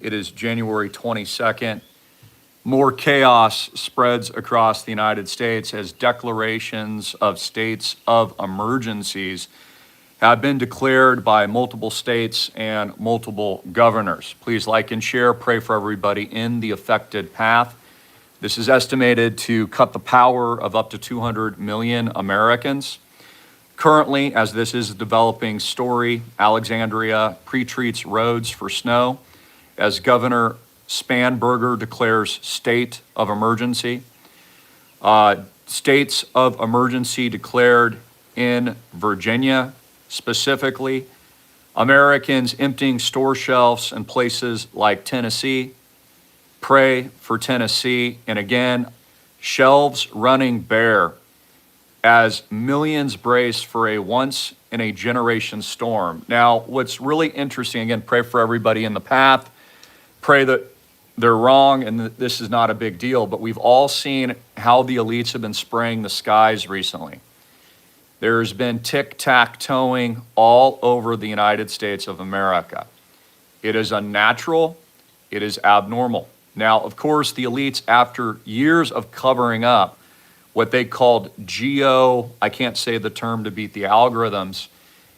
It is January 22nd. More chaos spreads across the United States as declarations of states of emergencies have been declared by multiple states and multiple governors. Please like and share, pray for everybody in the affected path. This is estimated to cut the power of up to 200 million Americans. Currently, as this is a developing story, Alexandria pre-treats roads for snow as Governor Spanberger declares state of emergency. States of emergency declared in Virginia specifically. Americans emptying store shelves in places like Tennessee. Pray for Tennessee. And again, shelves running bare as millions brace for a once-in-a-generation storm. Now, what's really interesting, again, pray for everybody in the path. Pray that they're wrong and that this is not a big deal, but we've all seen how the elites have been spraying the skies recently. There's been tic-tac-toeing all over the United States of America. It is unnatural, it is abnormal. Now, of course, the elites, after years of covering up what they called I can't say the term to beat the algorithms,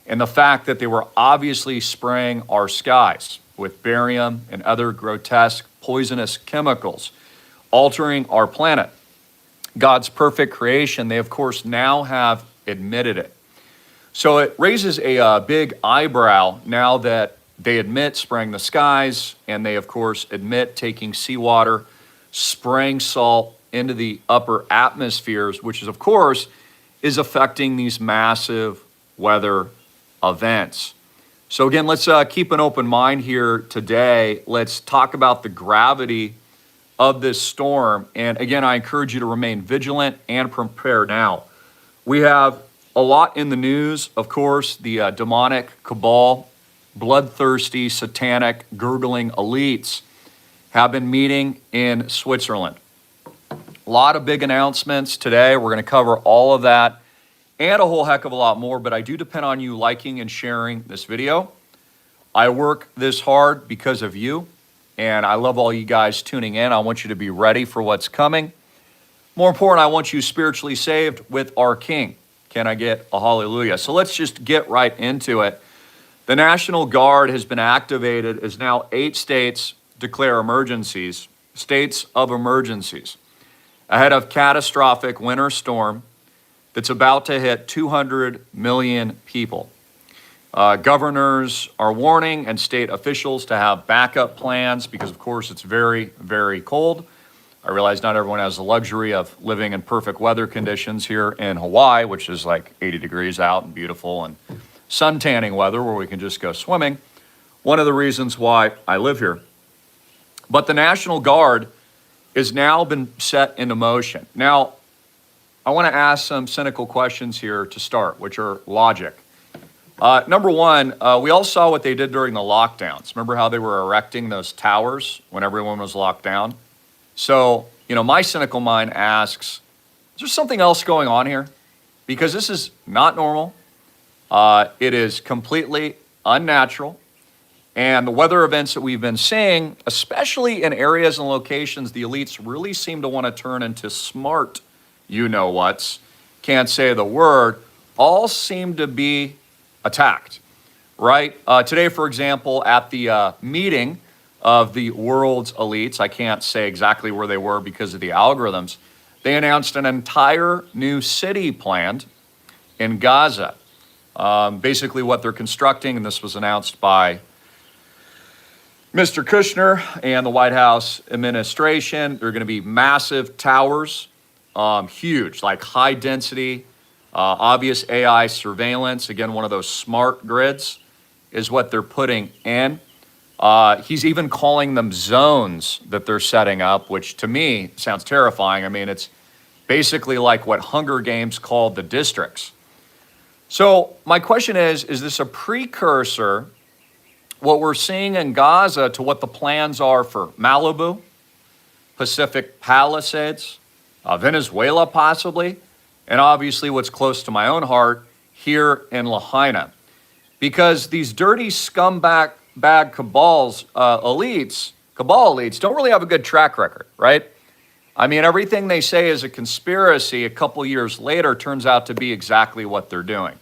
and the fact that they were obviously spraying our skies with barium and other grotesque poisonous chemicals, altering our planet. God's perfect creation, they of course now have admitted it. So it raises a big eyebrow now that they admit spraying the skies, and they of course admit taking seawater, spraying salt into the upper atmospheres, which is of course is affecting these massive weather events. So again, let's keep an open mind here today. Let's talk about the gravity of this storm. And again, I encourage you to remain vigilant and prepare now. We have a lot in the news, of course, the demonic cabal, bloodthirsty, satanic, gurgling elites have been meeting in Switzerland. A lot of big announcements today. We're going to cover all of that and a whole heck of a lot more, but I do depend on you liking and sharing this video. I work this hard because of you, and I love all you guys tuning in. I want you to be ready for what's coming. More important, I want you spiritually saved with our King. Can I get a hallelujah? So let's just get right into it. The National Guard has been activated as now 8 states declare emergencies, states of emergencies, ahead of catastrophic winter storm that's about to hit 200 million people. Governors are warning and state officials to have backup plans because, of course, it's very, very cold. I realize not everyone has the luxury of living in perfect weather conditions here in Hawaii, which is like 80 degrees out and beautiful, and sun tanning weather where we can just go swimming. One of the reasons why I live here. But the National Guard has now been set into motion. Now, I want to ask some cynical questions here to start, which are logic. Number one, we all saw what they did during the lockdowns. Remember how they were erecting those towers when everyone was locked down? So, my cynical mind asks, is there something else going on here? Because this is not normal. It is completely unnatural. And the weather events that we've been seeing, especially in areas and locations the elites really seem to want to turn into smart you-know-whats, can't say the word, all seem to be attacked, right? Today, for example, at the meeting of the world's elites, I can't say exactly where they were because of the algorithms, they announced an entire new city planned in Gaza. Basically what they're constructing, and this was announced by Mr. Kushner and the White House administration, there are going to be massive towers, huge, like high density, obvious AI surveillance. Again, one of those smart grids is what they're putting in. He's even calling them zones that they're setting up, which to me sounds terrifying. I mean, it's basically like what Hunger Games called the districts. So my question is this a precursor, what we're seeing in Gaza, to what the plans are for Malibu, Pacific Palisades, Venezuela possibly, and obviously what's close to my own heart here in Lahaina? Because these dirty scumbag bag cabal elites don't really have a good track record, right? I mean, everything they say is a conspiracy, a couple years later turns out to be exactly what they're doing.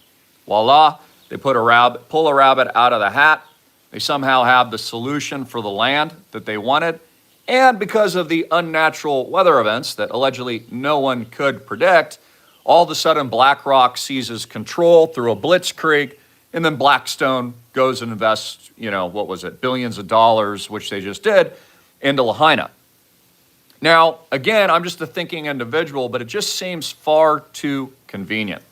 Voila, they pull a rabbit out of the hat. They somehow have the solution for the land that they wanted. And because of the unnatural weather events that allegedly no one could predict, all of a sudden BlackRock seizes control through a blitzkrieg, and then Blackstone goes and invests, what was it, billions of dollars, which they just did, into Lahaina. Now, again, I'm just a thinking individual, but it just seems far too convenient.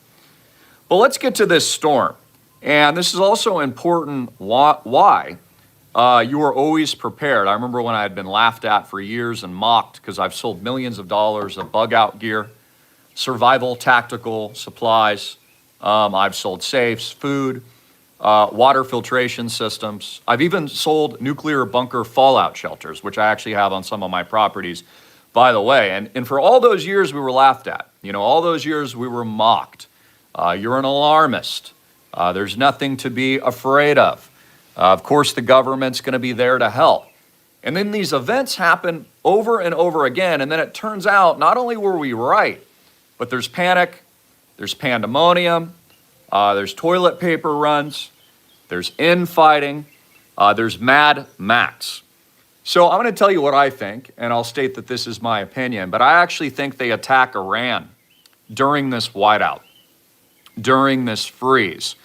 But let's get to this storm. And this is also important why you are always prepared. I remember when I had been laughed at for years and mocked because I've sold millions of dollars of bug out gear, survival tactical supplies. I've sold safes, food, water filtration systems. I've even sold nuclear bunker fallout shelters, which I actually have on some of my properties, by the way. And for all those years we were laughed at. All those years we were mocked. You're an alarmist. There's nothing to be afraid of. Of course, the government's going to be there to help. And then these events happen over and over again. And then it turns out not only were we right, but there's panic, there's pandemonium, there's toilet paper runs, there's infighting, there's Mad Max. So I'm going to tell you what I think, and I'll state that this is my opinion, but I actually think they attack Iran during this whiteout, during this freeze.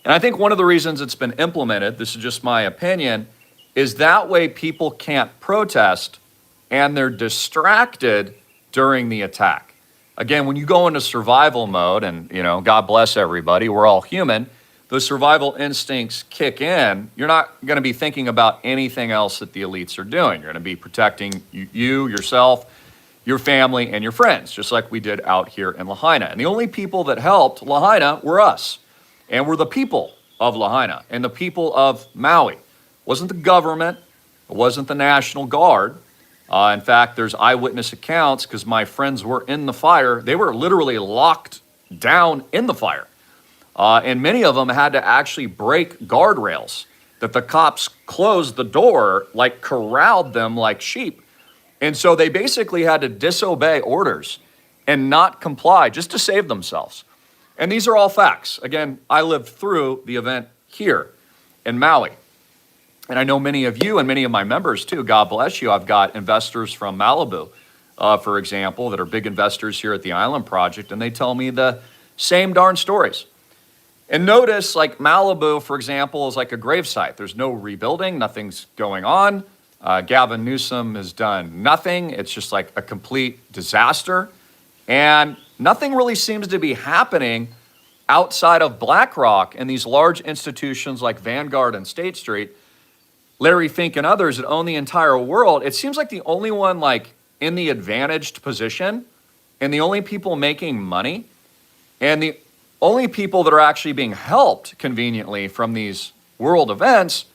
And I think one of the reasons it's been implemented, this is just my opinion, is that way people can't protest and they're distracted during the attack. Again, when you go into survival mode, and God bless everybody, we're all human, those survival instincts kick in, you're not going to be thinking about anything else that the elites are doing. You're going to be protecting you, yourself, your family, and your friends, just like we did out here in Lahaina. And the only people that helped Lahaina were us. And we're the people of Lahaina and the people of Maui. It wasn't the government. It wasn't the National Guard. In fact, there's eyewitness accounts because my friends were in the fire. They were literally locked down in the fire. And many of them had to actually break guardrails that the cops closed the door, like corralled them like sheep. And so they basically had to disobey orders and not comply just to save themselves. And these are all facts. Again, I lived through the event here in Maui. And I know many of you and many of my members too, God bless you. I've got investors from Malibu, for example, that are big investors here at the Island Project, and they tell me the same darn stories. And notice, like Malibu, for example, is like a gravesite. There's no rebuilding, nothing's going on. Gavin Newsom has done nothing. It's just like a complete disaster. And nothing really seems to be happening outside of BlackRock and these large institutions like Vanguard and State Street, Larry Fink and others that own the entire world. It seems like the only one like in the advantaged position and the only people making money and the only people that are actually being helped conveniently from these world events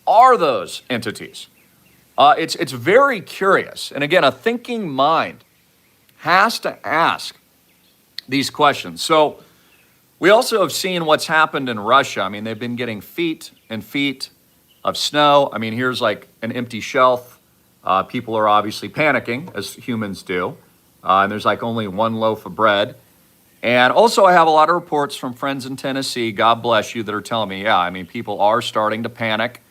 are those entities. It's very curious. And again, a thinking mind has to ask these questions. So we also have seen what's happened in Russia. I mean, they've been getting feet and feet of snow. I mean, here's like an empty shelf. People are obviously panicking, as humans do. And there's like only one loaf of bread. And also I have a lot of reports from friends in Tennessee, God bless you, that are telling me, yeah, I mean, people are starting to panic.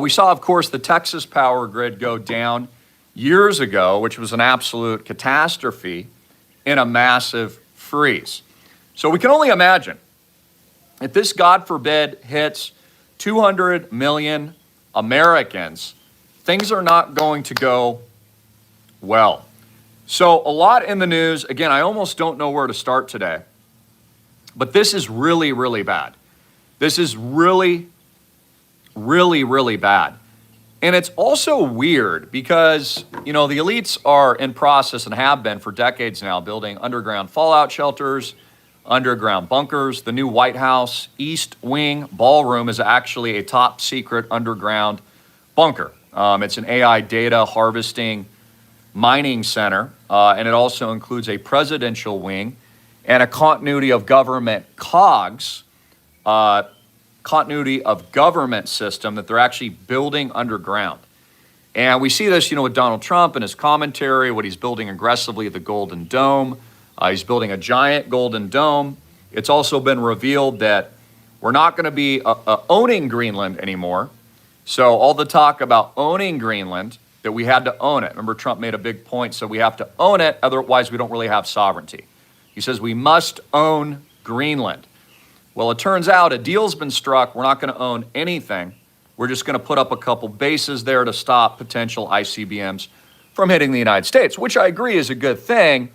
We saw, of course, the Texas power grid go down years ago, which was an absolute catastrophe in a massive freeze. So we can only imagine if this, God forbid, hits 200 million Americans, things are not going to go well. So a lot in the news. Again, I almost don't know where to start today, but this is really, really bad. This is really, really, really bad. And it's also weird because, the elites are in process and have been for decades now building underground fallout shelters, underground bunkers. The new White House East Wing ballroom is actually a top secret underground bunker. It's an AI data harvesting mining center, and it also includes a presidential wing and a continuity of government cogs continuity of government system that they're actually building underground. And we see this, with Donald Trump and his commentary, what he's building aggressively, the Golden Dome. He's building a giant Golden Dome. It's also been revealed that we're not going to be owning Greenland anymore. So all the talk about owning Greenland, that we had to own it. Remember, Trump made a big point, so we have to own it, otherwise we don't really have sovereignty. He says we must own Greenland. Well, it turns out a deal's been struck. We're not going to own anything. We're just going to put up a couple bases there to stop potential ICBMs from hitting the United States, which I agree is a good thing.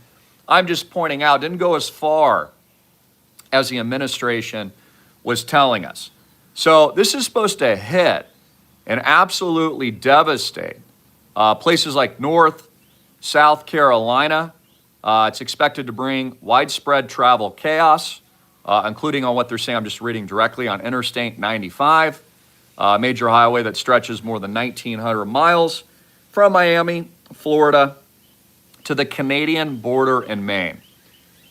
I'm just pointing out, it didn't go as far as the administration was telling us. So this is supposed to hit and absolutely devastate places like North, South Carolina. It's expected to bring widespread travel chaos, including on what they're saying, I'm just reading directly, on Interstate 95, a major highway that stretches more than 1,900 miles from Miami, Florida, to the Canadian border in Maine.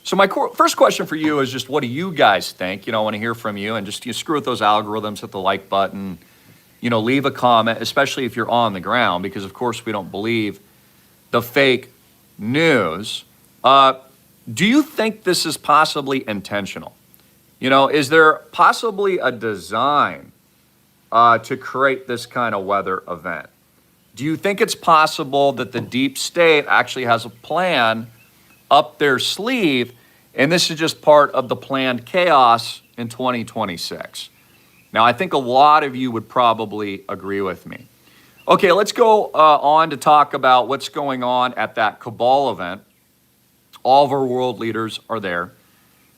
So my first question for you is just, what do you guys think? I want to hear from you, and just screw with those algorithms, hit the like button, leave a comment, especially if you're on the ground, because of course we don't believe the fake news. Do you think this is possibly intentional? Is there possibly a design to create this kind of weather event? Do you think it's possible that the deep state actually has a plan up their sleeve, and this is just part of the planned chaos in 2026? Now, I think a lot of you would probably agree with me. Okay, let's go on to talk about what's going on at that Cabal event. All of our world leaders are there.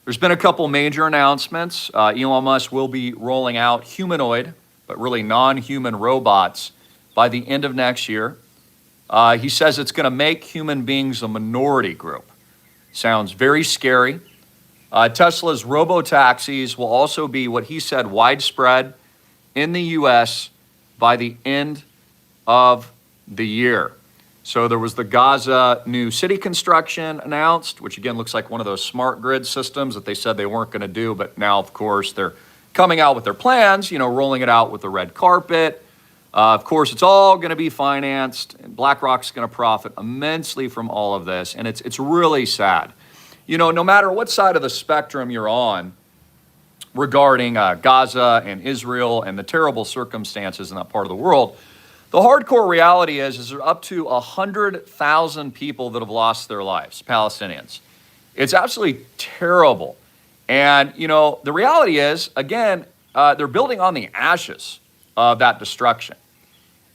There's been a couple major announcements. Elon Musk will be rolling out humanoid, but really non-human robots by the end of next year. He says it's going to make human beings a minority group. Sounds very scary. Tesla's robo-taxis will also be, what he said, widespread in the U.S. by the end of the year. So there was the Gaza new city construction announced, which again looks like one of those smart grid systems that they said they weren't going to do, but now, of course, they're coming out with their plans, rolling it out with the red carpet. Of course, it's all going to be financed, and BlackRock's going to profit immensely from all of this, and it's really sad. No matter what side of the spectrum you're on regarding Gaza and Israel and the terrible circumstances in that part of the world, the hardcore reality is there are up to 100,000 people that have lost their lives, Palestinians. It's absolutely terrible. And, the reality is, again, they're building on the ashes of that destruction.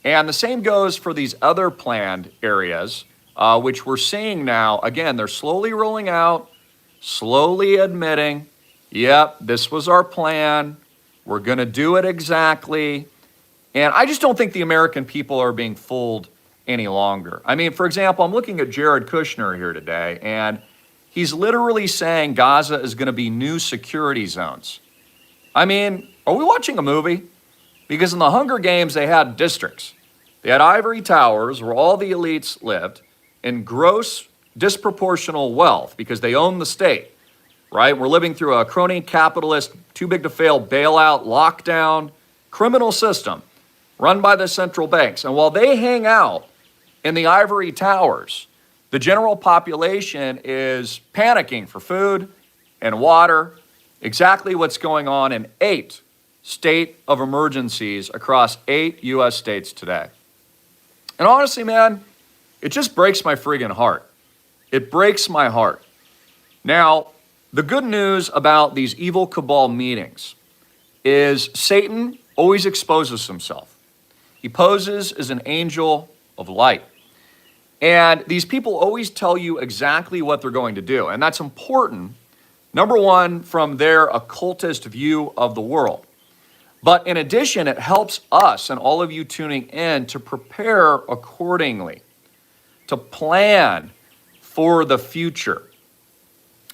And the same goes for these other planned areas, which we're seeing now. Again, they're slowly rolling out, slowly admitting, yep, this was our plan. We're going to do it exactly. And I just don't think the American people are being fooled any longer. I mean, for example, I'm looking at Jared Kushner here today, and he's literally saying Gaza is going to be new security zones. I mean, are we watching a movie? Because in the Hunger Games, they had districts. They had ivory towers where all the elites lived in gross disproportional wealth because they own the state, right? We're living through a crony capitalist, too big to fail bailout, lockdown, criminal system run by the central banks. And while they hang out in the ivory towers, the general population is panicking for food and water, exactly what's going on in 8 state of emergencies across 8 U.S. states today. And honestly, man, it just breaks my friggin' heart. It breaks my heart. Now, the good news about these evil cabal meetings is Satan always exposes himself. He poses as an angel of light. And these people always tell you exactly what they're going to do. And that's important, number one, from their occultist view of the world. But in addition, it helps us and all of you tuning in to prepare accordingly, to plan for the future.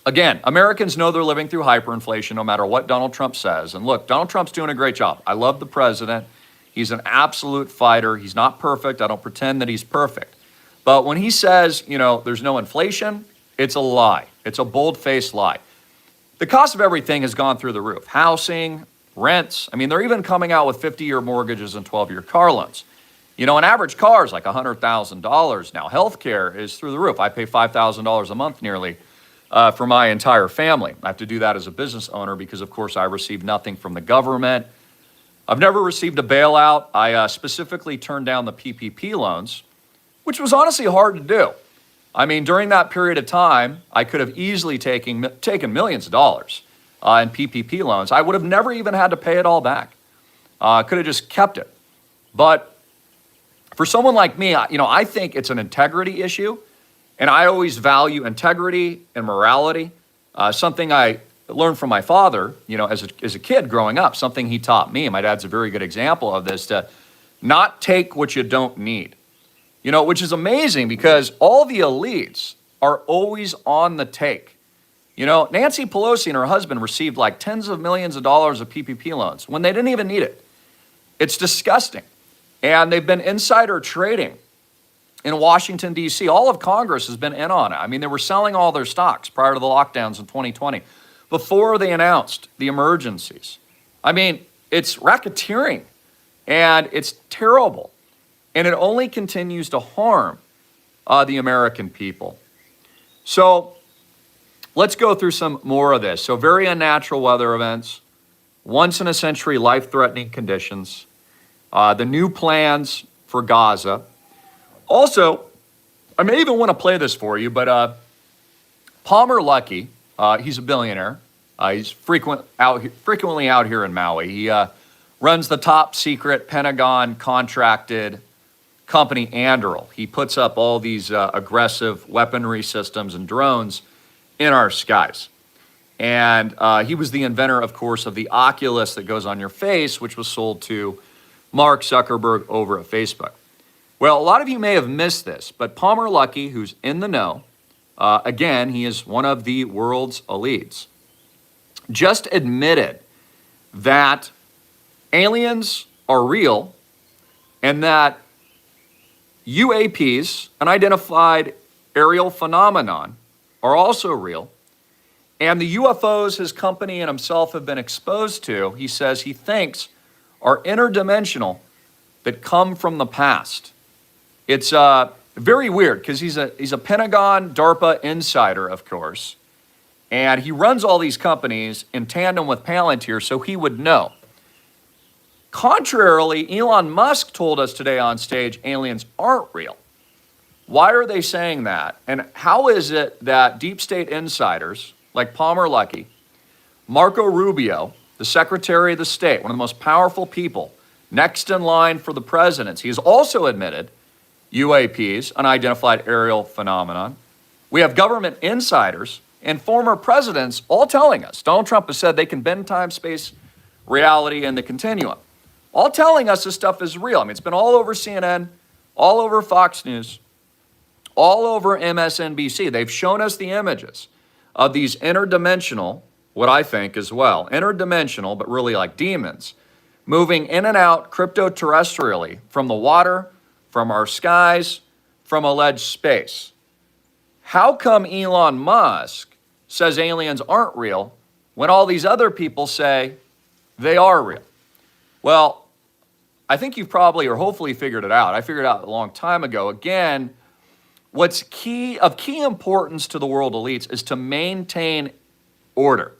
Again, Americans know they're living through hyperinflation no matter what Donald Trump says. And look, Donald Trump's doing a great job. I love the president. He's an absolute fighter. He's not perfect. I don't pretend that he's perfect. But when he says, there's no inflation, it's a lie. It's a bold-faced lie. The cost of everything has gone through the roof. Housing, rents. I mean, they're even coming out with 50-year mortgages and 12-year car loans. You know, an average car is like $100,000 now. Healthcare is through the roof. I pay $5,000 a month nearly for my entire family. I have to do that as a business owner because, of course, I receive nothing from the government. I've never received a bailout. I specifically turned down the PPP loans, which was honestly hard to do. I mean, during that period of time, I could have easily taken millions of dollars in PPP loans. I would have never even had to pay it all back. Could have just kept it. But for someone like me, I think it's an integrity issue, and I always value integrity and morality. Something I learned from my father, as a kid growing up, something he taught me. My dad's a very good example of this, to not take what you don't need. Which is amazing because all the elites are always on the take. Nancy Pelosi and her husband received like tens of millions of dollars of PPP loans when they didn't even need it. It's disgusting. And they've been insider trading in Washington, D.C. All of Congress has been in on it. I mean, they were selling all their stocks prior to the lockdowns in 2020, before they announced the emergencies. I mean, it's racketeering, and it's terrible. And it only continues to harm the American people. So let's go through some more of this. So very unnatural weather events, once-in-a-century life-threatening conditions, the new plans for Gaza. Also, I may even want to play this for you, but Palmer Luckey, he's a billionaire. He's frequently out here in Maui. He runs the top secret Pentagon contracted company Anduril. He puts up all these aggressive weaponry systems and drones in our skies. And he was the inventor, of course, of the Oculus that goes on your face, which was sold to Mark Zuckerberg over at Facebook. Well, a lot of you may have missed this, but Palmer Luckey, who's in the know, again, he is one of the world's elites, just admitted that aliens are real and that UAPs, unidentified aerial phenomenon, are also real. And the UFOs his company and himself have been exposed to, he says he thinks, are interdimensional that come from the past. It's very weird because he's a Pentagon DARPA insider, of course, and he runs all these companies in tandem with Palantir, so he would know. Contrarily, Elon Musk told us today on stage aliens aren't real. Why are they saying that? And how is it that deep state insiders like Palmer Luckey, Marco Rubio, the Secretary of the State, one of the most powerful people, next in line for the presidency, has also admitted UAPs, unidentified aerial phenomenon. We have government insiders and former presidents all telling us. Donald Trump has said they can bend time, space, reality, and the continuum. All telling us this stuff is real. I mean, it's been all over CNN, all over Fox News, all over MSNBC. They've shown us the images of these interdimensional, what I think as well, interdimensional, but really like demons, moving in and out crypto-terrestrially from the water, from our skies, from alleged space. How come Elon Musk says aliens aren't real when all these other people say they are real? Well, I think you've probably or hopefully figured it out. I figured it out a long time ago. Again, what's key importance to the world elites is to maintain order,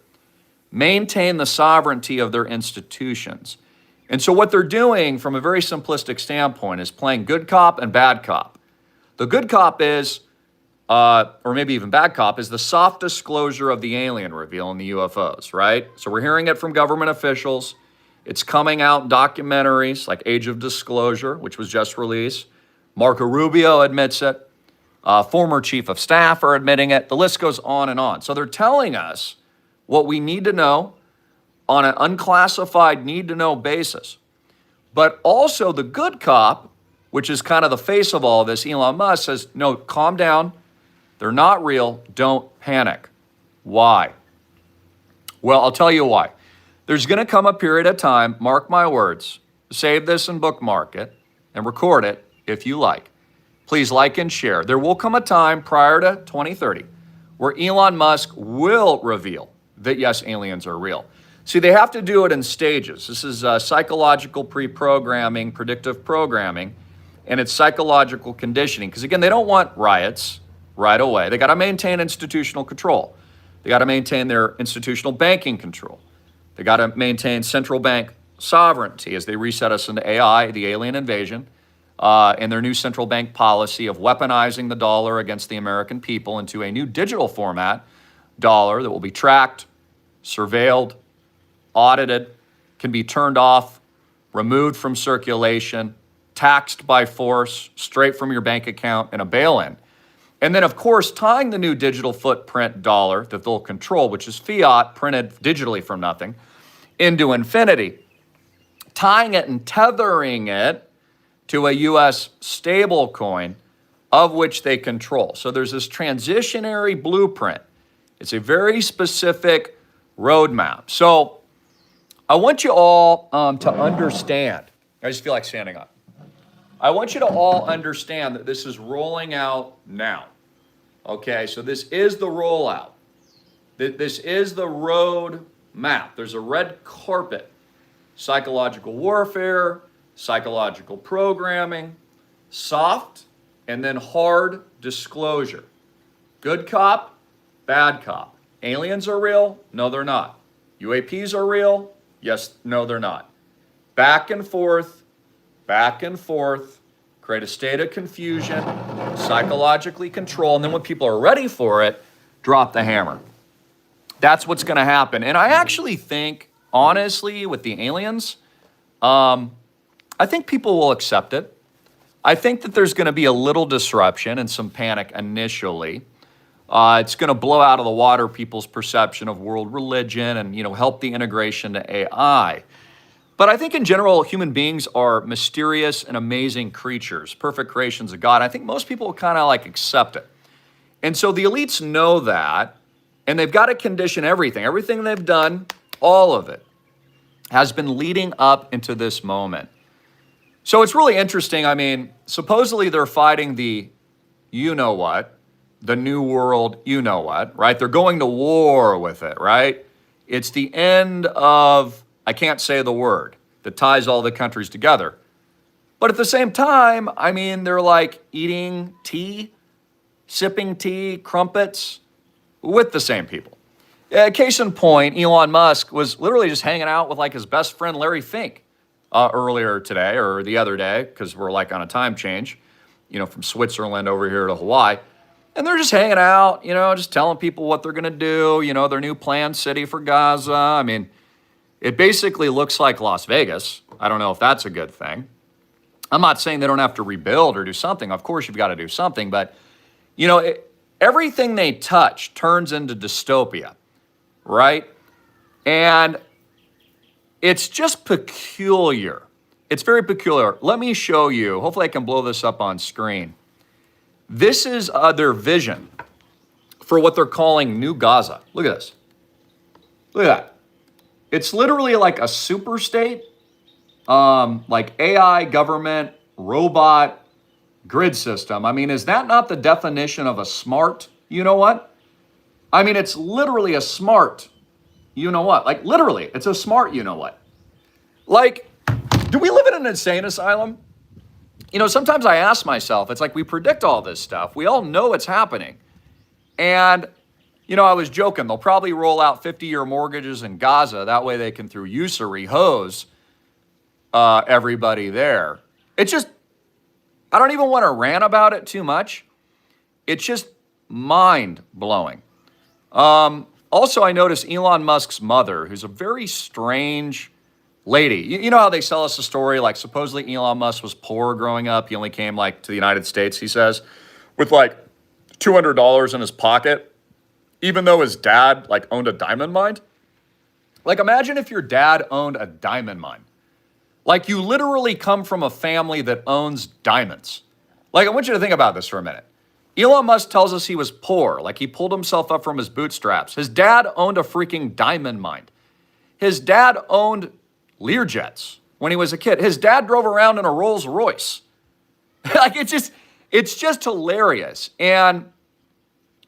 maintain the sovereignty of their institutions. And so what they're doing from a very simplistic standpoint is playing good cop and bad cop. The good cop is, or maybe even bad cop, is the soft disclosure of the alien reveal in the UFOs, right? So we're hearing it from government officials. It's coming out in documentaries like Age of Disclosure, which was just released. Marco Rubio admits it. Former chief of staff are admitting it. The list goes on and on. So they're telling us what we need to know on an unclassified need-to-know basis. But also the good cop, which is kind of the face of all this, Elon Musk says, no, calm down. They're not real. Don't panic. Why? Well, I'll tell you why. There's going to come a period of time, mark my words, save this and bookmark it and record it if you like. Please like and share. There will come a time prior to 2030 where Elon Musk will reveal that, yes, aliens are real. See, they have to do it in stages. This is psychological pre-programming, predictive programming, and it's psychological conditioning. Because again, they don't want riots right away. They got to maintain institutional control. They got to maintain their institutional banking control. They got to maintain central bank sovereignty as they reset us into AI, the alien invasion, and their new central bank policy of weaponizing the dollar against the American people into a new digital format dollar that will be tracked, surveilled, audited, can be turned off, removed from circulation, taxed by force, straight from your bank account in a bail-in. And then, of course, tying the new digital footprint dollar that they'll control, which is fiat printed digitally from nothing, into infinity, tying it and tethering it to a U.S. stable coin of which they control. So there's this transitionary blueprint. It's a very specific roadmap. So I want you all to understand. I just feel like standing up. I want you to all understand that this is rolling out now. Okay, so this is the rollout. This is the road map. There's a red carpet. Psychological warfare, psychological programming, soft and then hard disclosure. Good cop, bad cop. Aliens are real? No, they're not. UAPs are real? Yes, no, they're not. Back and forth, create a state of confusion, psychologically control, and then when people are ready for it, drop the hammer. That's what's going to happen. And I actually think, honestly, with the aliens, I think people will accept it. I think that there's going to be a little disruption and some panic initially. It's going to blow out of the water people's perception of world religion and, help the integration to AI. But I think in general, human beings are mysterious and amazing creatures, perfect creations of God. I think most people kind of accept it. And so the elites know that, and they've got to condition everything. Everything they've done, all of it, has been leading up into this moment. So it's really interesting. I mean, supposedly they're fighting the you-know-what, the new world you-know-what, right? They're going to war with it, right? It's the end of, I can't say the word, that ties all the countries together. But at the same time, I mean, they're eating tea, sipping tea, crumpets, with the same people. Case in point, Elon Musk was literally just hanging out with his best friend Larry Fink earlier today or the other day, because we're on a time change, from Switzerland over here to Hawaii. And they're just hanging out, just telling people what they're going to do, their new planned city for Gaza. I mean, it basically looks like Las Vegas. I don't know if that's a good thing. I'm not saying they don't have to rebuild or do something. Of course, you've got to do something. But, everything they touch turns into dystopia, right? And it's just peculiar. It's very peculiar. Let me show you. Hopefully I can blow this up on screen. This is their vision for what they're calling New Gaza. Look at this. Look at that. It's literally like a super state, AI, government, robot, grid system. I mean, is that not the definition of a smart you-know-what? I mean, it's literally a smart you-know-what. Literally, it's a smart you-know-what. Do we live in an insane asylum? Sometimes I ask myself, it's we predict all this stuff. We all know it's happening. And, I was joking. They'll probably roll out 50-year mortgages in Gaza. That way they can, through usury, hose everybody there. It's just, I don't even want to rant about it too much. It's just mind-blowing. Also, I noticed Elon Musk's mother, who's a very strange lady. You know how they sell us a story, supposedly Elon Musk was poor growing up. He only came, to the United States, he says, with, $200 in his pocket, even though his dad, owned a diamond mine. Imagine if your dad owned a diamond mine. You literally come from a family that owns diamonds. I want you to think about this for a minute. Elon Musk tells us he was poor, he pulled himself up from his bootstraps. His dad owned a freaking diamond mine. His dad owned Learjets when he was a kid. His dad drove around in a Rolls Royce. It's just hilarious. And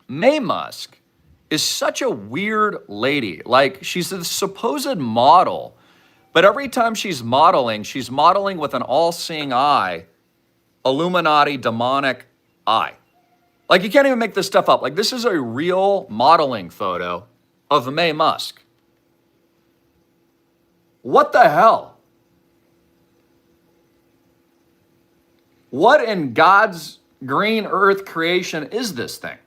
May Musk is such a weird lady. Like, she's a supposed model, but every time she's modeling with an all-seeing eye, Illuminati demonic eye. Like, you can't even make this stuff up. Like, this is a real modeling photo of Mae Musk. What the hell? What in God's green earth creation is this thing?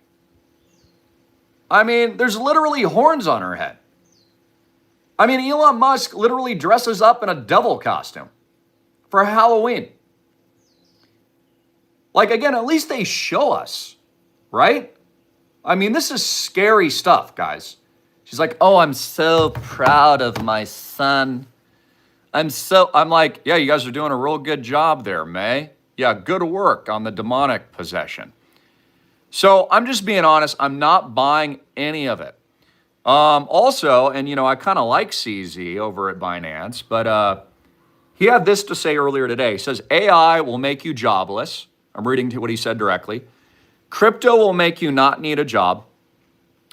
I mean, there's literally horns on her head. I mean, Elon Musk literally dresses up in a devil costume for Halloween. Like, again, at least they show us, right? I mean, this is scary stuff, guys. She's like, oh, I'm so proud of my son. I'm like, yeah, you guys are doing a real good job there, May. Yeah, good work on the demonic possession. So I'm just being honest, I'm not buying any of it. Also, and I kind of like CZ over at Binance, but he had this to say earlier today. He says, AI will make you jobless. I'm reading to what he said directly. Crypto will make you not need a job.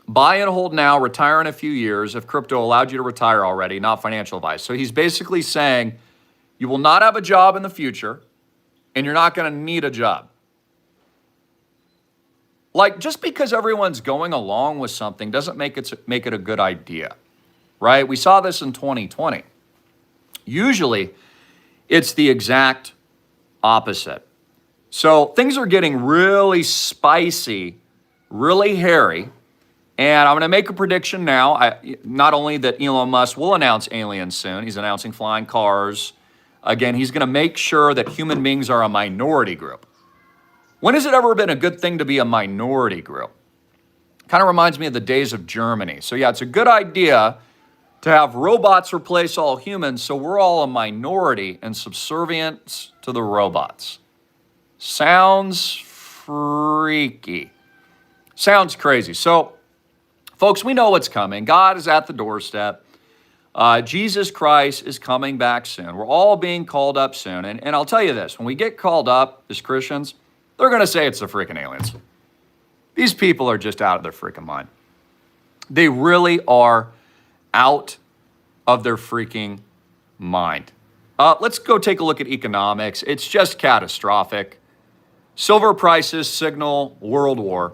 Buy and hold now, retire in a few years if crypto allowed you to retire already, not financial advice. So he's basically saying you will not have a job in the future and you're not going to need a job. Like, just because everyone's going along with something doesn't make it a good idea, right? We saw this in 2020. Usually, it's the exact opposite. So things are getting really spicy, really hairy, and I'm going to make a prediction now. Not only that Elon Musk will announce aliens soon, he's announcing flying cars. Again, he's going to make sure that human beings are a minority group. When has it ever been a good thing to be a minority group? Kind of reminds me of the days of Germany. So yeah, it's a good idea to have robots replace all humans, so we're all a minority and subservient to the robots. Sounds freaky. Sounds crazy. So, folks, we know what's coming. God is at the doorstep. Jesus Christ is coming back soon. We're all being called up soon. And I'll tell you this, when we get called up as Christians, they're going to say it's the freaking aliens. These people are just out of their freaking mind. They really are out of their freaking mind. Let's go take a look at economics. It's just catastrophic. Silver prices signal world war.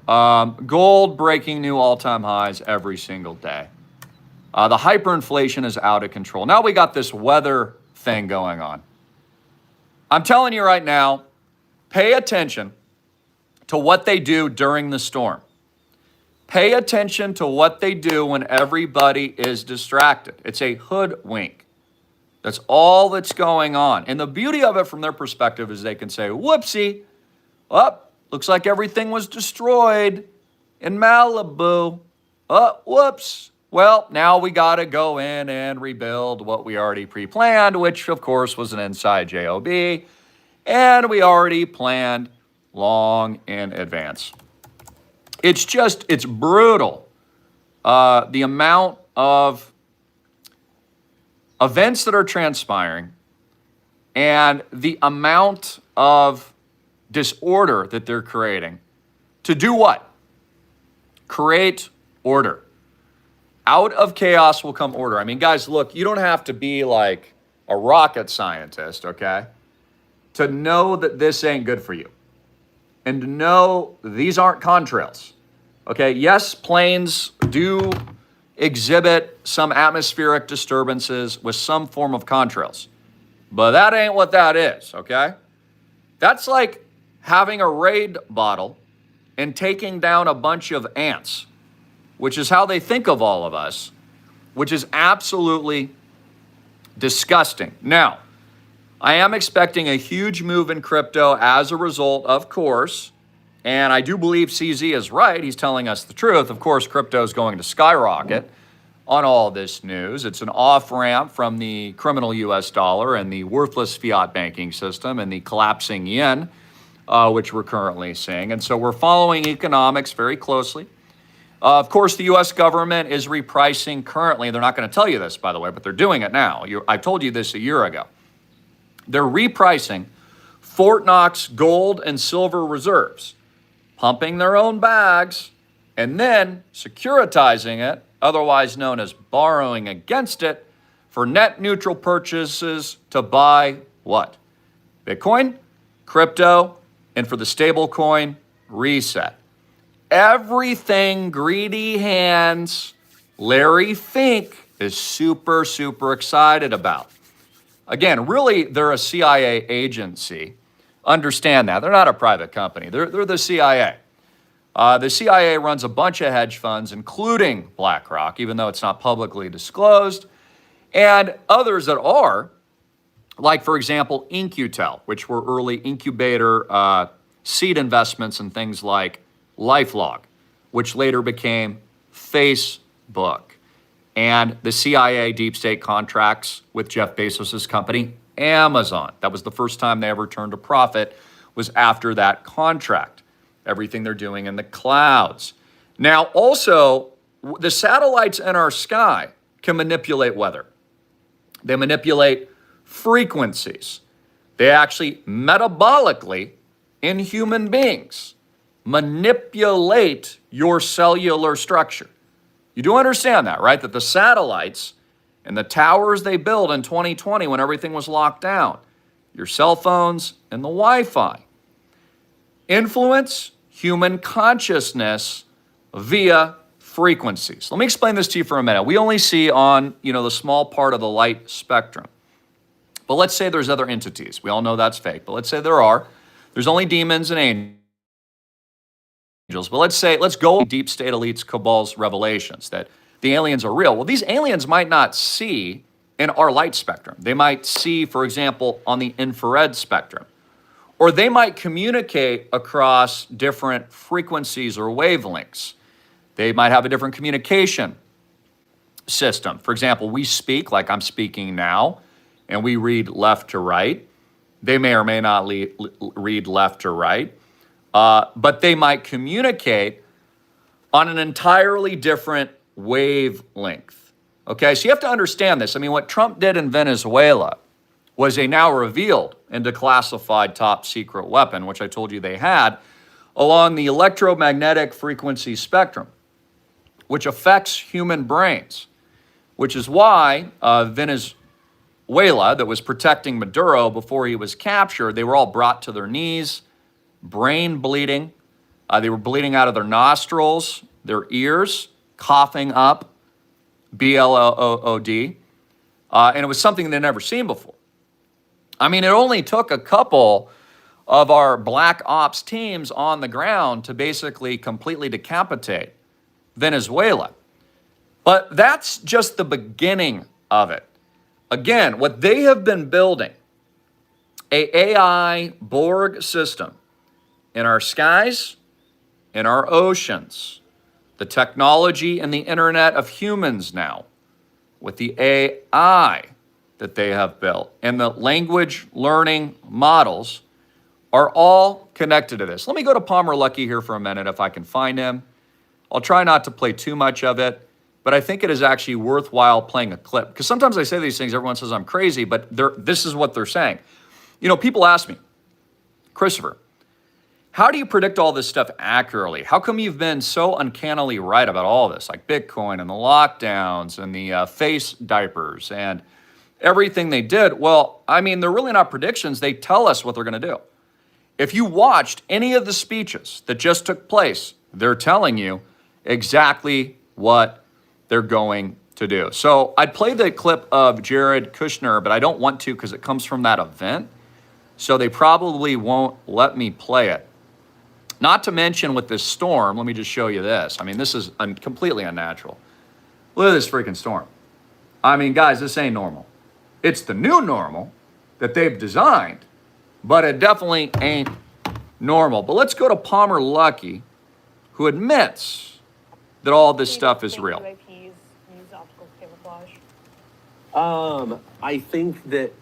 Gold breaking new all-time highs every single day. The hyperinflation is out of control. Now we got this weather thing going on. I'm telling you right now, pay attention to what they do during the storm. Pay attention to what they do when everybody is distracted. It's a hoodwink. That's all that's going on. And the beauty of it from their perspective is they can say, whoopsie, looks like everything was destroyed in Malibu. Whoops. Well, now we got to go in and rebuild what we already pre-planned, which of course was an inside job. And we already planned long in advance. It's brutal. The amount of events that are transpiring and the amount of disorder that they're creating to do what? Create order. Out of chaos will come order. I mean, guys, look, you don't have to be like a rocket scientist, okay, to know that this ain't good for you. And to know these aren't contrails. Okay, yes, planes do exhibit some atmospheric disturbances with some form of contrails. But that ain't what that is, okay? That's like having a Raid bottle and taking down a bunch of ants, which is how they think of all of us, which is absolutely disgusting. Now, I am expecting a huge move in crypto as a result, of course, and I do believe CZ is right. He's telling us the truth. Of course, crypto is going to skyrocket on all this news. It's an off-ramp from the criminal US dollar and the worthless fiat banking system and the collapsing yen, which we're currently seeing. And so we're following economics very closely. Of course, the U.S. government is repricing currently. They're not going to tell you this, by the way, but they're doing it now. I told you this a year ago. They're repricing Fort Knox gold and silver reserves, pumping their own bags and then securitizing it, otherwise known as borrowing against it, for net neutral purchases to buy what? Bitcoin, crypto, and for the stable coin, reset. Everything greedy hands Larry Fink is super, super excited about. Again, really, they're a CIA agency. Understand that. They're not a private company. They're the CIA. The CIA runs a bunch of hedge funds, including BlackRock, even though it's not publicly disclosed, and others that are, like, for example, InQtel, which were early incubator seed investments in things like LifeLog, which later became Facebook. And the CIA deep state contracts with Jeff Bezos' company, Amazon. That was the first time they ever turned a profit, was after that contract. Everything they're doing in the clouds. Now, also, the satellites in our sky can manipulate weather. They manipulate frequencies. They actually metabolically, in human beings, manipulate your cellular structure. You do understand that, right? That the satellites and the towers they built in 2020 when everything was locked down, your cell phones and the Wi-Fi, influence human consciousness via frequencies. Let me explain this to you for a minute. We only see on, the small part of the light spectrum. But let's say there's other entities. We all know that's fake, but let's say there are. There's only demons and angels. But let's go deep state elites, cabal's revelations that the aliens are real. Well, these aliens might not see in our light spectrum. They might see, for example, on the infrared spectrum. Or they might communicate across different frequencies or wavelengths. They might have a different communication system. For example, we speak like I'm speaking now, and we read left to right. They may or may not read left to right. But they might communicate on an entirely different wavelength. Okay, so you have to understand this. I mean, what Trump did in Venezuela was a now revealed and declassified top secret weapon, which I told you they had, along the electromagnetic frequency spectrum, which affects human brains, which is why Venezuela, that was protecting Maduro before he was captured, they were all brought to their knees, brain bleeding. They were bleeding out of their nostrils, their ears, coughing up, blood, and it was something they'd never seen before. I mean, it only took a couple of our black ops teams on the ground to basically completely decapitate Venezuela. But that's just the beginning of it. Again, what they have been building, a AI Borg system in our skies, in our oceans, the technology and the internet of humans now, with the AI that they have built, and the language learning models are all connected to this. Let me go to Palmer Luckey here for a minute if I can find him. I'll try not to play too much of it, but I think it is actually worthwhile playing a clip. Because sometimes I say these things, everyone says I'm crazy, but this is what they're saying. People ask me, Christopher, how do you predict all this stuff accurately? How come you've been so uncannily right about all this, like Bitcoin and the lockdowns and the face diapers and everything they did? Well, I mean, they're really not predictions. They tell us what they're going to do. If you watched any of the speeches that just took place, they're telling you exactly what they're going to do. So I'd play the clip of Jared Kushner, but I don't want to because it comes from that event. So they probably won't let me play it. Not to mention with this storm, let me just show you this. I mean, this is completely unnatural. Look at this freaking storm. I mean, guys, this ain't normal. It's the new normal that they've designed, but it definitely ain't normal. But let's go to Palmer Luckey, who admits that all this stuff is real. I think that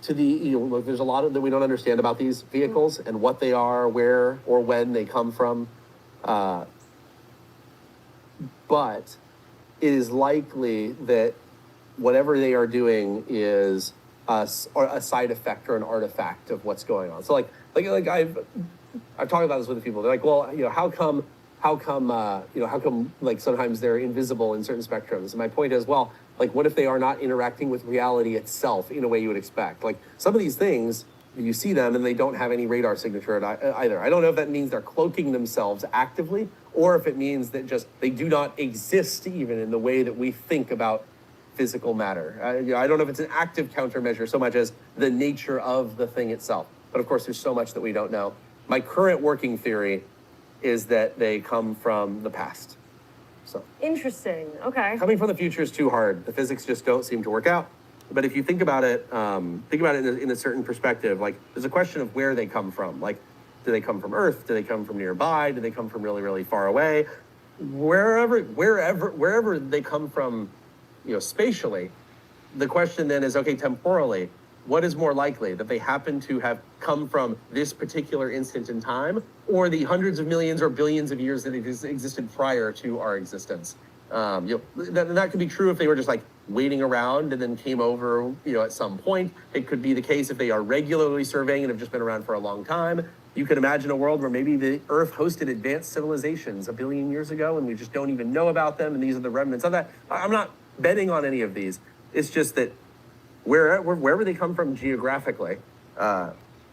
there's a lot that we don't understand about these vehicles and what they are, where or when they come from. But it is likely that whatever they are doing is a side effect or an artifact of what's going on. So like I've talked about this with people. They're like, well, how come how come, how come like sometimes they're invisible in certain spectrums? And my point is, well, like what if they are not interacting with reality itself in a way you would expect? Like some of these things, you see them and they don't have any radar signature either. I don't know if that means they're cloaking themselves actively, or if it means that just they do not exist even in the way that we think about physical matter. I don't know if it's an active countermeasure so much as the nature of the thing itself. But of course, there's so much that we don't know. My current working theory is that they come from the past. So interesting. Okay. Coming from the future is too hard. The physics just don't seem to work out. But if you think about it in a certain perspective, like there's a question of where they come from. Like, do they come from Earth? Do they come from nearby? Do they come from really, really far away? Wherever they come from, spatially, the question then is, okay, temporally, what is more likely, that they happen to have come from this particular instant in time, or the hundreds of millions or billions of years that existed prior to our existence? That could be true if they were just like waiting around and then came over, at some point. It could be the case if they are regularly surveying and have just been around for a long time. You could imagine a world where maybe the Earth hosted advanced civilizations a billion years ago and we just don't even know about them, and these are the remnants of that. I'm not betting on any of these. It's just that wherever they come from geographically,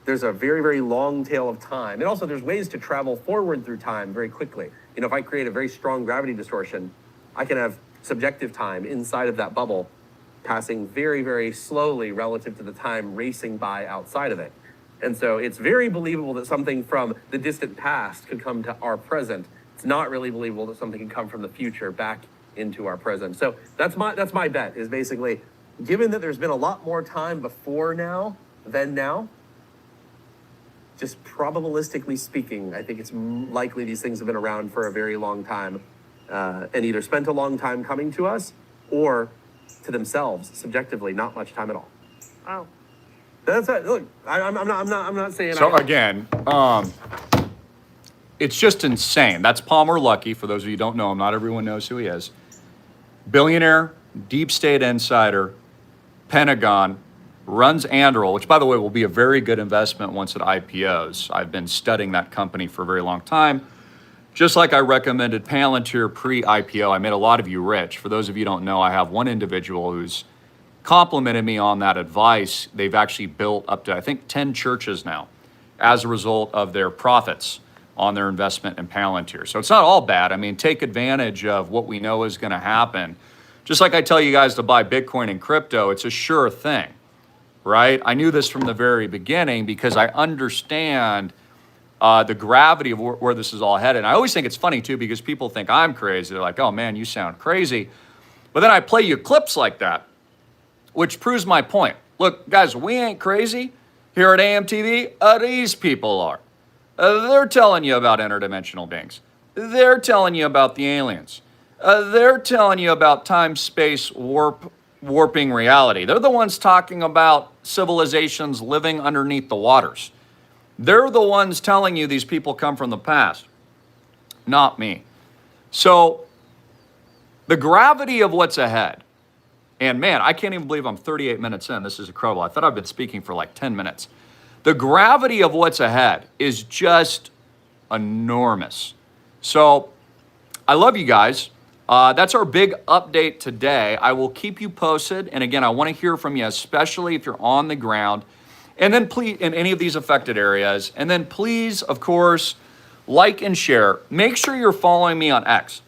there's a very, very long tail of time. And also there's ways to travel forward through time very quickly. If I create a very strong gravity distortion, I can have subjective time inside of that bubble passing very, very slowly relative to the time racing by outside of it. And so it's very believable that something from the distant past could come to our present. It's not really believable that something can come from the future back into our present. So that's my bet, is basically, given that there's been a lot more time before now than now, just probabilistically speaking, I think it's likely these things have been around for a very long time, and either spent a long time coming to us, or to themselves, subjectively, not much time at all. Wow. That's it. Look, I'm not saying. So again, it's just insane. That's Palmer Luckey. For those of you who don't know him, not everyone knows who he is. Billionaire, deep state insider, Pentagon, runs Anduril, which by the way will be a very good investment once it IPOs. I've been studying that company for a very long time. Just like I recommended Palantir pre-IPO, I made a lot of you rich. For those of you who don't know, I have one individual who's complimented me on that advice. They've actually built up to, I think, 10 churches now as a result of their profits on their investment in Palantir. So it's not all bad. I mean, take advantage of what we know is going to happen. Just like I tell you guys to buy Bitcoin and crypto, it's a sure thing, right? I knew this from the very beginning because I understand the gravity of where this is all headed. And I always think it's funny too, because people think I'm crazy. They're like, oh man, you sound crazy. But then I play you clips like that, which proves my point. Look, guys, we ain't crazy here at AMTV. These people are. They're telling you about interdimensional beings. They're telling you about the aliens. They're telling you about time-space warping reality. They're the ones talking about civilizations living underneath the waters. They're the ones telling you these people come from the past, not me. So the gravity of what's ahead, and man, I can't even believe I'm 38 minutes in. This is incredible. I thought I've been speaking for like 10 minutes. The gravity of what's ahead is just enormous. So I love you guys. That's our big update today. I will keep you posted. And again, I want to hear from you, especially if you're on the ground. And then please, in any of these affected areas. And then please, of course, like and share. Make sure you're following me on X.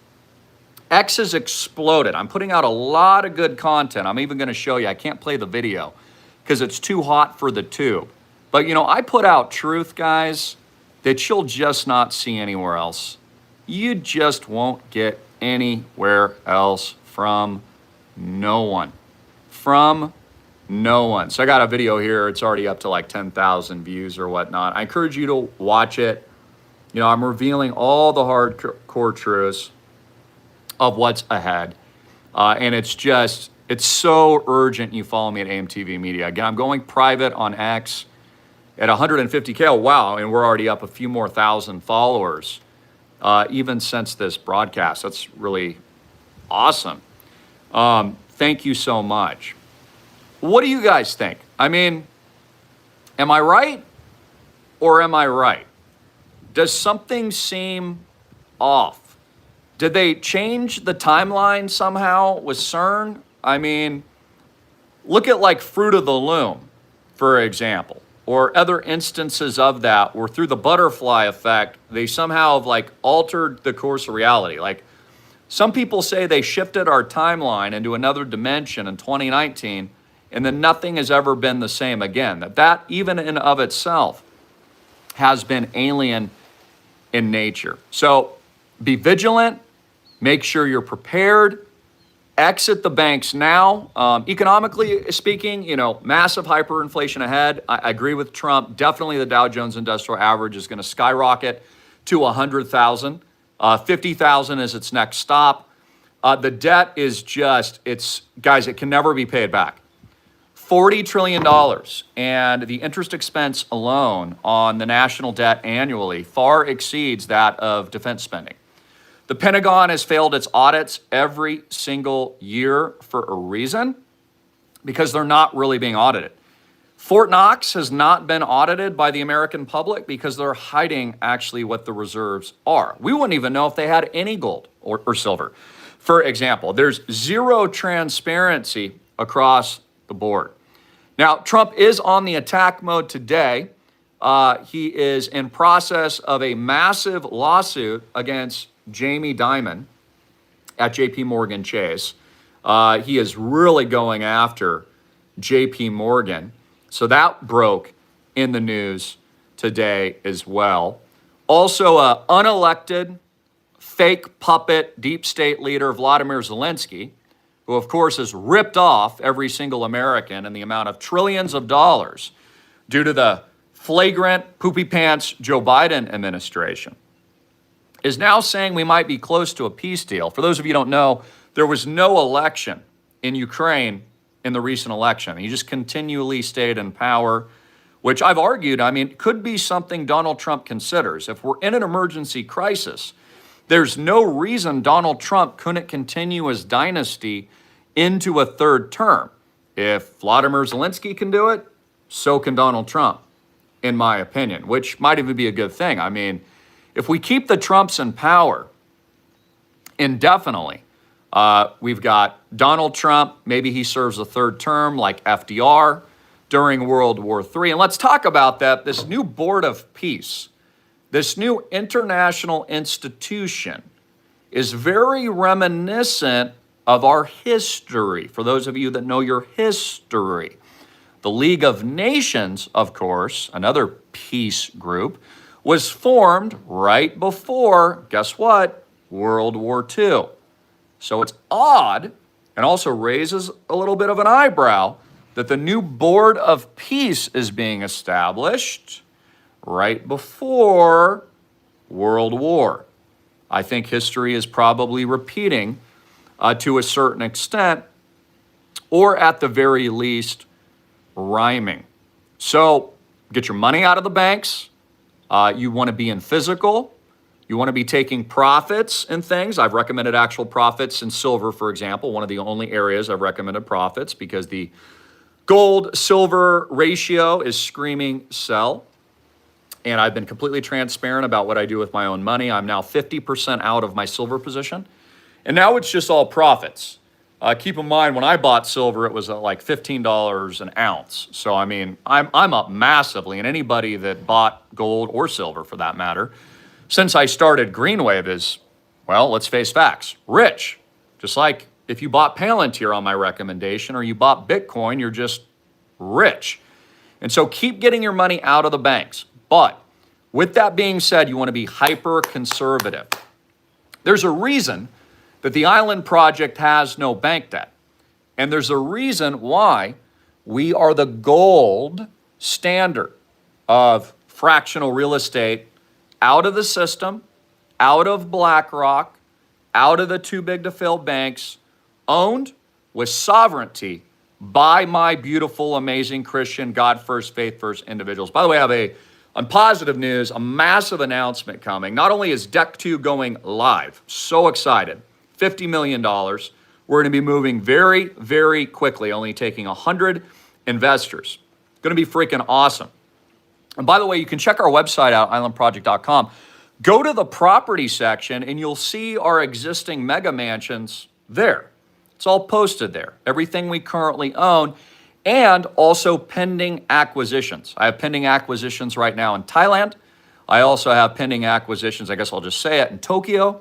X has exploded. I'm putting out a lot of good content. I'm even going to show you. I can't play the video because it's too hot for the tube. But, I put out truth, guys, that you'll just not see anywhere else. You just won't get anywhere else from no one. From no one. So I got a video here. It's already up to like 10,000 views or whatnot. I encourage you to watch it. I'm revealing all the hardcore truths of what's ahead. And it's so urgent you follow me at AMTV Media. Again, I'm going private on X at 150K. Oh, wow. And we're already up a few more thousand followers, even since this broadcast. That's really awesome. Thank you so much. What do you guys think? I mean, am I right or am I right? Does something seem off. Did they change the timeline somehow with CERN? I mean, look at like Fruit of the Loom, for example, or other instances of that where through the butterfly effect, they somehow have like altered the course of reality. Like some people say they shifted our timeline into another dimension in 2019, and then nothing has ever been the same again. That even in of itself has been alien in nature. So be vigilant, make sure you're prepared, exit the banks now. Economically speaking, massive hyperinflation ahead. I agree with Trump. Definitely the Dow Jones Industrial Average is going to skyrocket to 100,000. 50,000 is its next stop. The debt is guys, it can never be paid back. $40 trillion, and the interest expense alone on the national debt annually far exceeds that of defense spending. The Pentagon has failed its audits every single year for a reason, because they're not really being audited. Fort Knox has not been audited by the American public because they're hiding actually what the reserves are. We wouldn't even know if they had any gold or silver. For example, there's zero transparency across the board. Now, Trump is on the attack mode today. He is in process of a massive lawsuit against Jamie Dimon at JP Morgan Chase. He is really going after JP Morgan. So that broke in the news today as well. Also, unelected, fake puppet, deep state leader Vladimir Zelensky, who of course has ripped off every single American in the amount of trillions of dollars due to the flagrant poopy pants Joe Biden administration, is now saying we might be close to a peace deal. For those of you who don't know, there was no election in Ukraine in the recent election. He just continually stayed in power, which I've argued, could be something Donald Trump considers. If we're in an emergency crisis, there's no reason Donald Trump couldn't continue his dynasty into a third term. If Vladimir Zelensky can do it, so can Donald Trump, in my opinion, which might even be a good thing. If we keep the Trumps in power indefinitely, we've got Donald Trump, maybe he serves a third term like FDR during World War III. And let's talk about that. This new Board of Peace, this new international institution is very reminiscent of our history. For those of you that know your history, the League of Nations, of course, another peace group, was formed right before, guess what, World War II. So it's odd and also raises a little bit of an eyebrow that the new Board of Peace is being established right before World War. I think history is probably repeating to a certain extent, or at the very least, rhyming. So get your money out of the banks. You want to be in physical. You want to be taking profits in things. I've recommended actual profits in silver, for example, one of the only areas I've recommended profits because the gold-silver ratio is screaming sell. And I've been completely transparent about what I do with my own money. I'm now 50% out of my silver position. And now it's just all profits. Keep in mind, when I bought silver, it was like $15 an ounce. So, I'm up massively. And anybody that bought gold or silver, for that matter, since I started Greenwave is, well, let's face facts, rich. Just like if you bought Palantir on my recommendation or you bought Bitcoin, you're just rich. And so keep getting your money out of the banks. But with that being said, you want to be hyper conservative. There's a reason that the Island Project has no bank debt. And there's a reason why we are the gold standard of fractional real estate out of the system, out of BlackRock, out of the too big to fail banks, owned with sovereignty by my beautiful, amazing Christian, God first, faith first individuals. By the way, I have on positive news, a massive announcement coming. Not only is Deck 2 going live, so excited, $50 million. We're going to be moving very, very quickly, only taking 100 investors. Going to be freaking awesome. And by the way, you can check our website out, islandproject.com. Go to the property section and you'll see our existing mega mansions there. It's all posted there. Everything we currently own and also pending acquisitions. I have pending acquisitions right now in Thailand. I also have pending acquisitions, I guess I'll just say it, in Tokyo.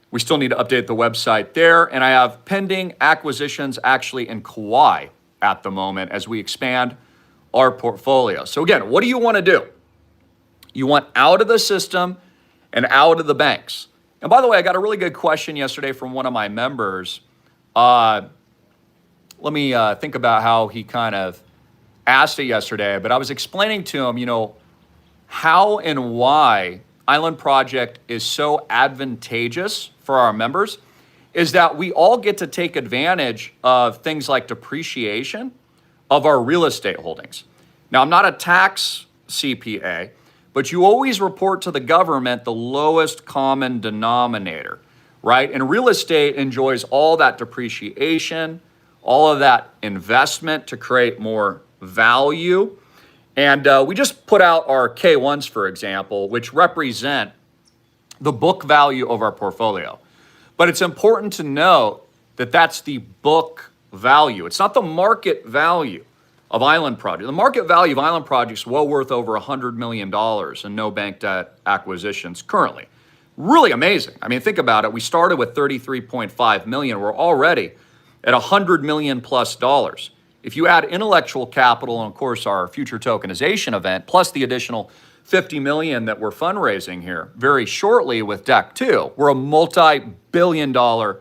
We still need to update the website there. And I have pending acquisitions actually in Kauai at the moment as we expand our portfolio. So again, what do you want to do? You want out of the system and out of the banks. And by the way, I got a really good question yesterday from one of my members. Let me think about how he kind of asked it yesterday, but I was explaining to him, how and why Island Project is so advantageous for our members is that we all get to take advantage of things like depreciation of our real estate holdings. Now, I'm not a tax CPA, but you always report to the government the lowest common denominator, right? And real estate enjoys all that depreciation, all of that investment to create more value. And we just put out our K1s, for example, which represent the book value of our portfolio. But it's important to note that that's the book value. It's not the market value of Island Project. The market value of Island Project is well worth over $100 million in no bank debt acquisitions currently. Really amazing. I mean, think about it. We started with 33.5 million. We're already at $100 million plus dollars. If you add intellectual capital and of course our future tokenization event, plus the additional 50 million that we're fundraising here very shortly with Deck 2, we're a multi-billion dollar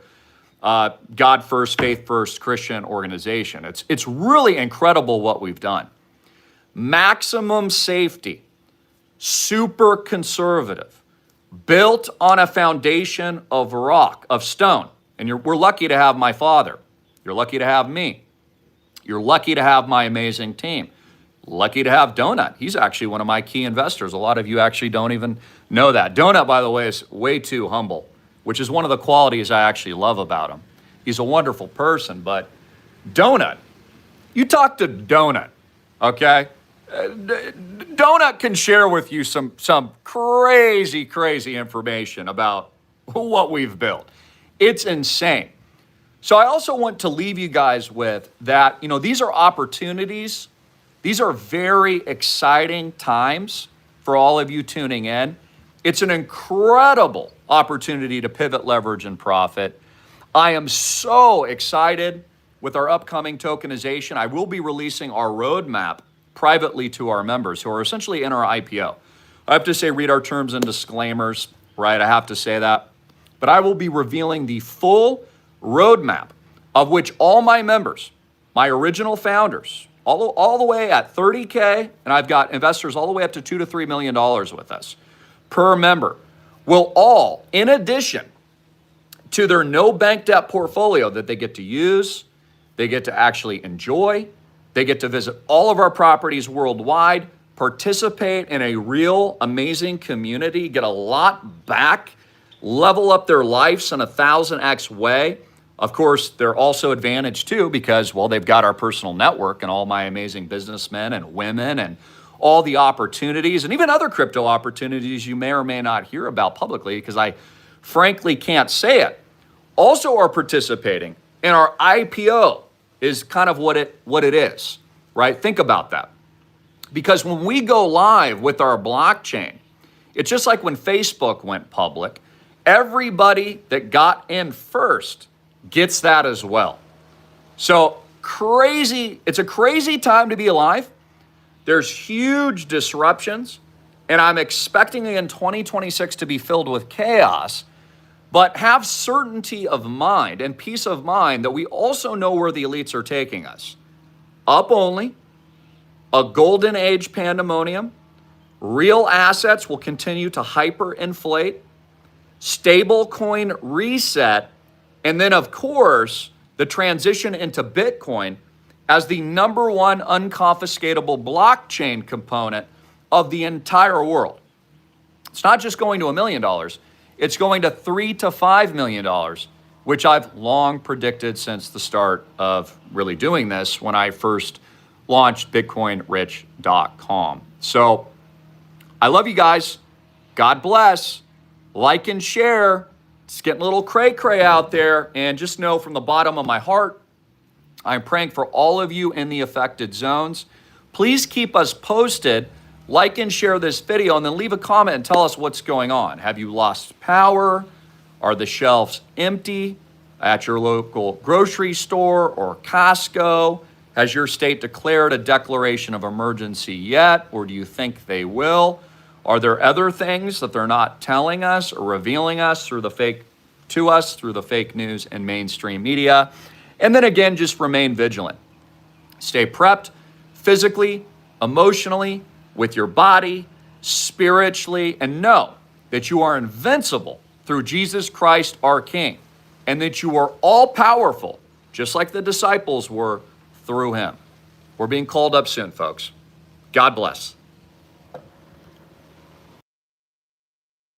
God first, faith first Christian organization. It's really incredible what we've done. Maximum safety, super conservative, built on a foundation of rock, of stone. And we're lucky to have my father. You're lucky to have me. You're lucky to have my amazing team. Lucky to have Donut. He's actually one of my key investors. A lot of you actually don't even know that. Donut, by the way, is way too humble, which is one of the qualities I actually love about him. He's a wonderful person, but Donut, you talk to Donut, okay? Donut can share with you some crazy information about what we've built. It's insane. So I also want to leave you guys with that, these are opportunities. These are very exciting times for all of you tuning in. It's an incredible opportunity to pivot, leverage, and profit. I am so excited with our upcoming tokenization. I will be releasing our roadmap privately to our members who are essentially in our IPO. I have to say, read our terms and disclaimers, right? I have to say that. But I will be revealing the full roadmap of which all my members, my original founders, all the way at 30K, and I've got investors all the way up to $2 to $3 million with us per member, will all, in addition to their no bank debt portfolio that they get to use, they get to actually enjoy, they get to visit all of our properties worldwide, participate in a real amazing community, get a lot back, level up their lives in 1,000x way. Of course, they're also advantaged too because, well, they've got our personal network and all my amazing businessmen and women and all the opportunities and even other crypto opportunities you may or may not hear about publicly because I frankly can't say it. Also are participating in our IPO is kind of what it is, right? Think about that. Because when we go live with our blockchain, it's just like when Facebook went public, everybody that got in first gets that as well. So crazy, it's a crazy time to be alive. There's huge disruptions, and I'm expecting in 2026 to be filled with chaos, but have certainty of mind and peace of mind that we also know where the elites are taking us. Up only, a golden age pandemonium, real assets will continue to hyperinflate, stablecoin reset, and then, of course, the transition into Bitcoin as the number one unconfiscatable blockchain component of the entire world. It's not just going to $1 million. It's going to $3 to $5 million, which I've long predicted since the start of really doing this when I first launched BitcoinRich.com. So I love you guys. God bless. Like and share. It's getting a little cray-cray out there. And just know from the bottom of my heart, I'm praying for all of you in the affected zones. Please keep us posted. Like and share this video, and then leave a comment and tell us what's going on. Have you lost power? Are the shelves empty at your local grocery store or Costco? Has your state declared a declaration of emergency yet, or do you think they will? Are there other things that they're not telling us or revealing us through the fake news and mainstream media? And then again, just remain vigilant. Stay prepped physically, emotionally, with your body, spiritually, and know that you are invincible through Jesus Christ our King, and that you are all powerful, just like the disciples were through him. We're being called up soon, folks. God bless.